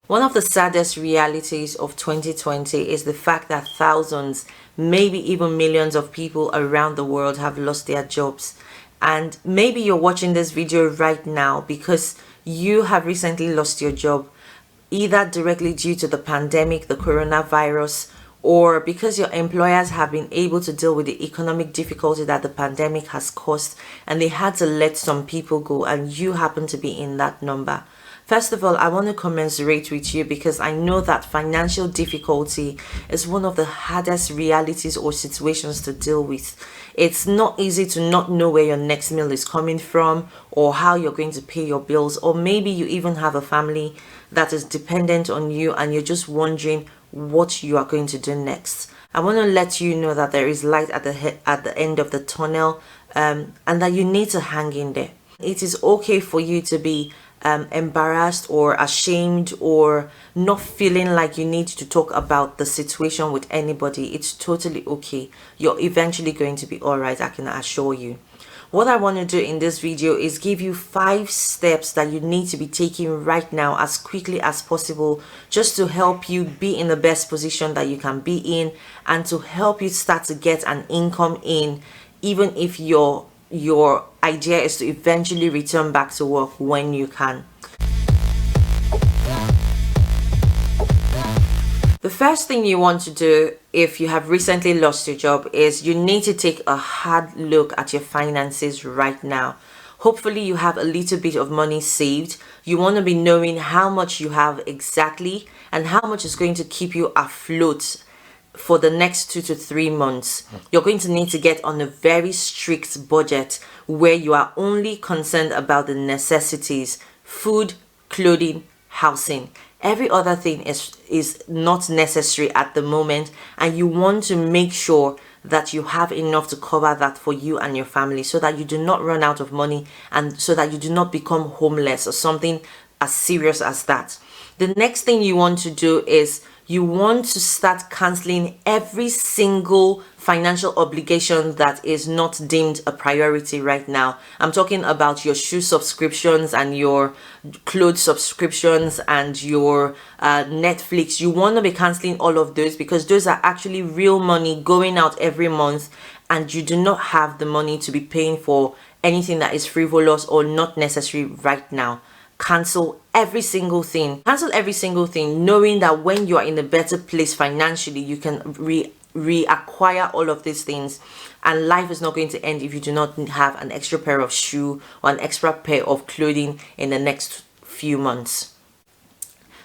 One of the saddest realities of 2020 is the fact that thousands, maybe even millions of people around the world have lost their jobs. And maybe you're watching this video right now because you have recently lost your job, either directly due to the pandemic, the coronavirus, or because your employers have been able to deal with the economic difficulty that the pandemic has caused and they had to let some people go, and you happen to be in that number. First of all, I want to commiserate with you because I know that financial difficulty is one of the hardest realities or situations to deal with. It's not easy to not know where your next meal is coming from or how you're going to pay your bills, or maybe you even have a family that is dependent on you and you're just wondering what you are going to do next. I want to let you know that there is light at the end of the tunnel, and that you need to hang in there. It is okay for you to be embarrassed or ashamed or not feeling like you need to talk about the situation with anybody. It's totally okay. You're eventually going to be all right, I can assure you. What I want to do in this video is give you 5 steps that you need to be taking right now as quickly as possible, just to help you be in the best position that you can be in and to help you start to get an income in, even if your idea is to eventually return back to work when you can. The first thing you want to do if you have recently lost your job is you need to take a hard look at your finances right now. Hopefully you have a little bit of money saved. You want to be knowing how much you have exactly and how much is going to keep you afloat for the next 2 to 3 months. You're going to need to get on a very strict budget where you are only concerned about the necessities: food, clothing, housing. Every other thing is not necessary at the moment, and you want to make sure that you have enough to cover that for you and your family, so that you do not run out of money and so that you do not become homeless or something as serious as that. The next thing you want to do is you want to start canceling every single financial obligation that is not deemed a priority right now. I'm talking about your shoe subscriptions and your clothes subscriptions and your Netflix. You want to be canceling all of those because those are actually real money going out every month, and you do not have the money to be paying for anything that is frivolous or not necessary right now. Cancel every single thing. Cancel every single thing, knowing that when you are in a better place financially, you can reacquire all of these things, and life is not going to end if you do not have an extra pair of shoe or an extra pair of clothing in the next few months.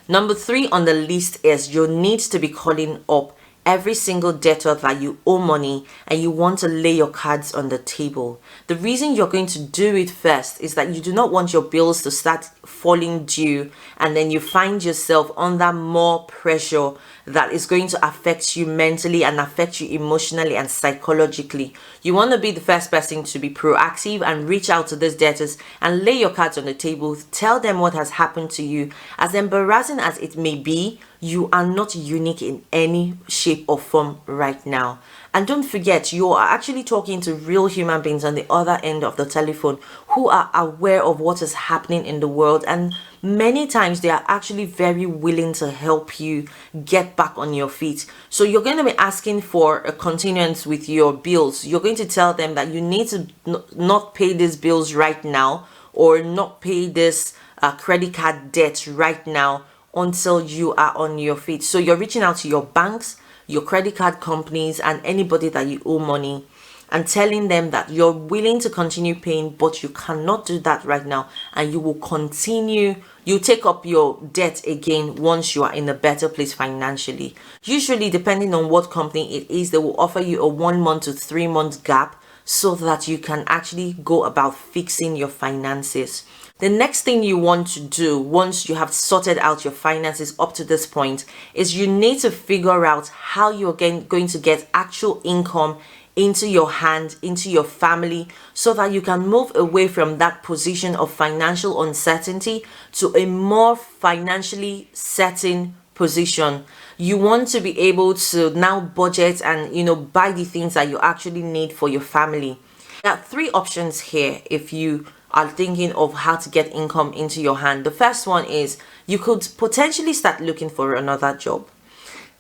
Number 3 on the list is you need to be calling up every single debtor that you owe money, and you want to lay your cards on the table. The reason you're going to do it first is that you do not want your bills to start falling due and then you find yourself under more pressure that is going to affect you mentally and affect you emotionally and psychologically. You want to be the first person to be proactive and reach out to these debtors and lay your cards on the table. Tell them what has happened to you. As embarrassing as it may be, you are not unique in any shape or form right now. And don't forget, you are actually talking to real human beings on the other end of the telephone who are aware of what is happening in the world, and many times they are actually very willing to help you get back on your feet. So you're going to be asking for a continuance with your bills. You're going to tell them that you need to not pay these bills right now, or not pay this credit card debt right now until you are on your feet. So you're reaching out to your banks, your credit card companies, and anybody that you owe money, and telling them that you're willing to continue paying, but you cannot do that right now, and you will continue. You take up your debt again once you are in a better place financially. Usually, depending on what company it is, they will offer you a 1 month to 3 month gap so that you can actually go about fixing your finances. The next thing you want to do once you have sorted out your finances up to this point is you need to figure out how you're going to get actual income into your hand, into your family, so that you can move away from that position of financial uncertainty to a more financially certain position. You want to be able to now budget and buy the things that you actually need for your family. There are 3 options here if you are thinking of how to get income into your hand. The first one is you could potentially start looking for another job.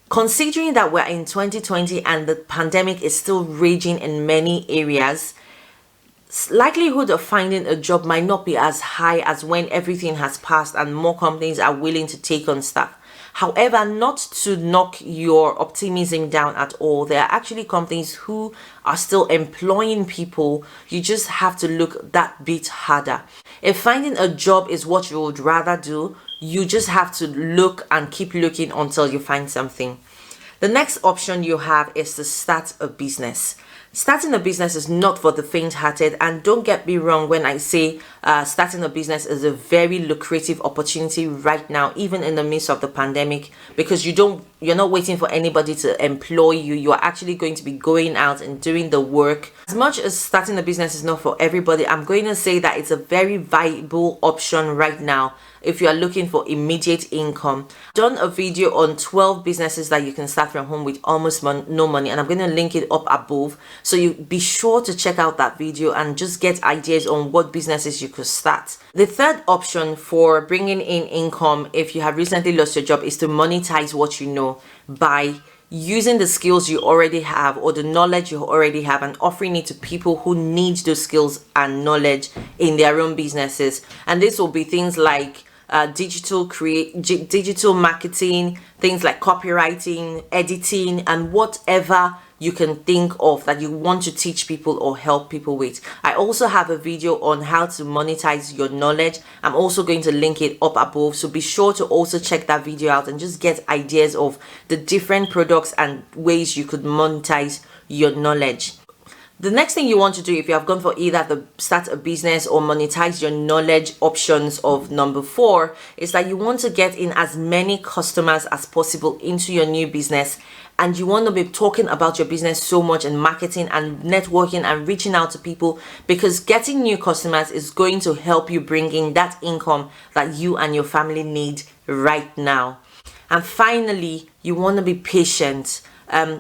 Considering that we're in 2020 and the pandemic is still raging in many areas, likelihood of finding a job might not be as high as when everything has passed and more companies are willing to take on staff. However, not to knock your optimism down at all, there are actually companies who are still employing people. You just have to look that bit harder. If finding a job is what you would rather do, you just have to look and keep looking until you find something. The next option you have is to start a business. Starting a business is not for the faint-hearted, and don't get me wrong when I say starting a business is a very lucrative opportunity right now, even in the midst of the pandemic, because you're not waiting for anybody to employ you. You are actually going to be going out and doing the work. As much as starting a business is not for everybody, I'm going to say that it's a very viable option right now if you are looking for immediate income. I've done a video on 12 businesses that you can start from home with almost no money, and I'm going to link it up above, so you be sure to check out that video and just get ideas on what businesses you could start. The third option for bringing in income if you have recently lost your job is to monetize what you know by using the skills you already have or the knowledge you already have and offering it to people who need those skills and knowledge in their own businesses. And this will be things like digital marketing, things like copywriting, editing, and whatever you can think of that you want to teach people or help people with. I also have a video on how to monetize your knowledge. I'm also going to link it up above, so be sure to also check that video out and just get ideas of the different products and ways you could monetize your knowledge. The next thing you want to do if you have gone for either the start a business or monetize your knowledge options of number 4 is that you want to get in as many customers as possible into your new business, and you want to be talking about your business so much and marketing and networking and reaching out to people, because getting new customers is going to help you bring in that income that you and your family need right now. And finally, you want to be patient.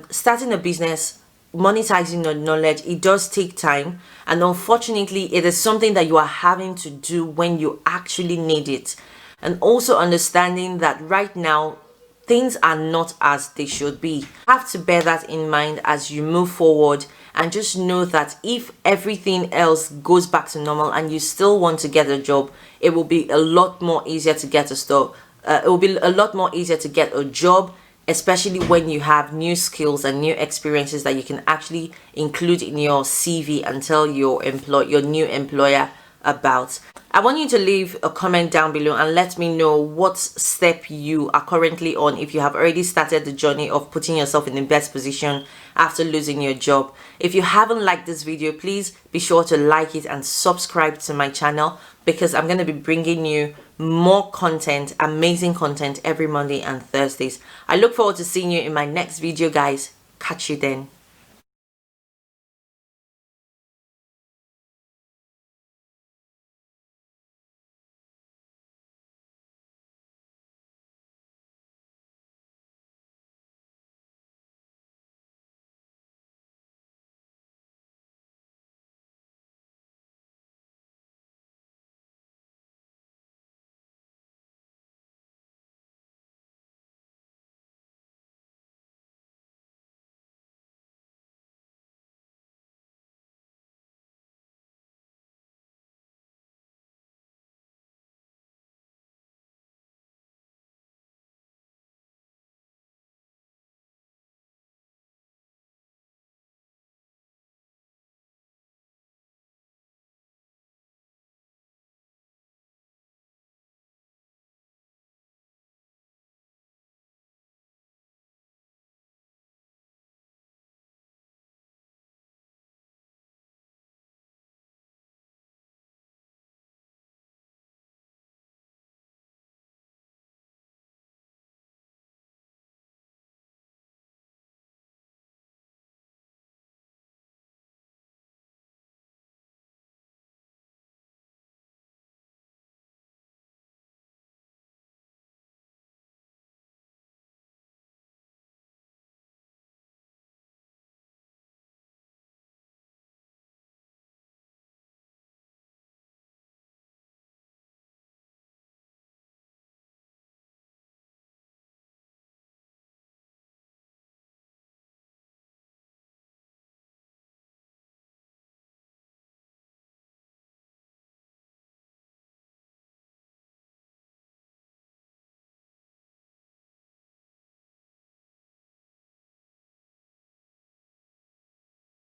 Starting a business, monetizing your knowledge, it does take time, and unfortunately it is something that you are having to do when you actually need it. And also understanding that right now things are not as they should be. You have to bear that in mind as you move forward, and just know that if everything else goes back to normal and you still want to get a job, it will be a lot more easier to get a job, especially when you have new skills and new experiences that you can actually include in your CV and tell your new employer about. I want you to leave a comment down below and let me know what step you are currently on, if you have already started the journey of putting yourself in the best position after losing your job. If you haven't liked this video, please be sure to like it and subscribe to my channel, because I'm going to be bringing you more content, amazing content, every Monday and Thursdays. I look forward to seeing you in my next video, guys. Catch you then.